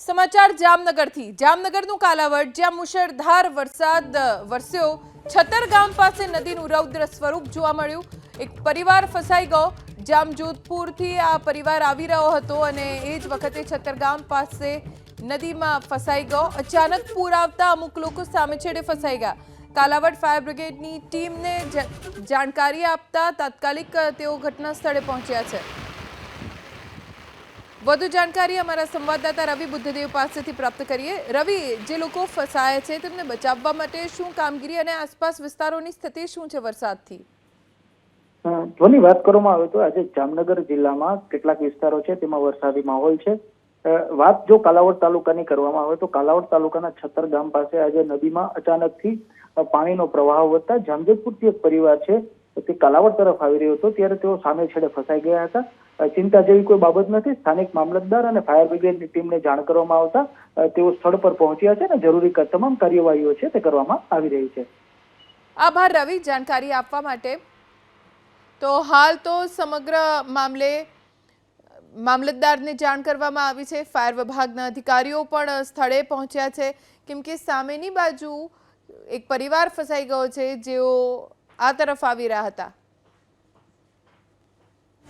સમાચાર જામનગરથી જામનગરનું કાલાવડ જ્યાં મુશળધાર વરસાદ વરસ્યો છતર ગામ પાસે નદીનું રૌદ્ર સ્વરૂપ જોવા મળ્યું એક પરિવાર ફસાઈ ગયો જામજોધપુરથી આ પરિવાર આવી રહ્યો હતો અને એ જ વખતે છતર ગામ પાસે નદીમાં ફસાઈ ગયો અચાનક પૂર આવતા અમુક લોકો સામે છેડે ફસાઈ ગયા કાલાવડ ફાયર બ્રિગેડની ટીમને જાણકારી આપતા તાત્કાલિક તેઓ ઘટના સ્થળે પહોંચ્યા છે વધુ જાણકારી અમારા સંવાદદાતા રવિ બુદ્ધદેવ પાસેથી પ્રાપ્ત કરીએ રવિ જે લોકો ફસાયા છે તેમને બચાવવા માટે શું કામગીરી અને આસપાસ વિસ્તારોની સ્થિતિ શું છે વરસાદથી ધ્વની વાત કરવામાં આવે તો આજે જામનગર જિલ્લામાં કેટલાક વિસ્તારો છે તેમાં વરસાદી માહોલ છે વાત જો કાલાવડ તાલુકાની કરવામાં આવે તો કાલાવડ તાલુકાના છતર ગામ પાસે આજે નદીમાં અચાનકથી પાણીનો પ્રવાહ વધતા જામજોધપુરથી એક પરિવાર છે તે કાલાવડ તરફ આવી રહ્યો હતો ત્યારે તેઓ સામે છેડે ફસાઈ ગયા હતા ચિંતા જેવી કોઈ બાબત નથી સ્થાનિક મામલતદાર અને ફાયર બ્રિગેડની ટીમને જાણ કરવામાં આવતા તેઓ સ્થળ પર પહોંચ્યા છે અને જરૂરી તમામ કાર્યવાહીઓ છે તે કરવામાં આવી રહી છે આભાર રવિ જાણકારી આપવા માટે તો હાલ તો સમગ્ર મામલે મામલતદારને જાણ કરવામાં આવી છે ફાયર વિભાગના અધિકારીઓ પણ સ્થળે પહોંચ્યા છે કેમ કે સામેની બાજુ એક પરિવાર ફસાઈ ગયો છે જેઓ આ તરફ આવી રહ્યા હતા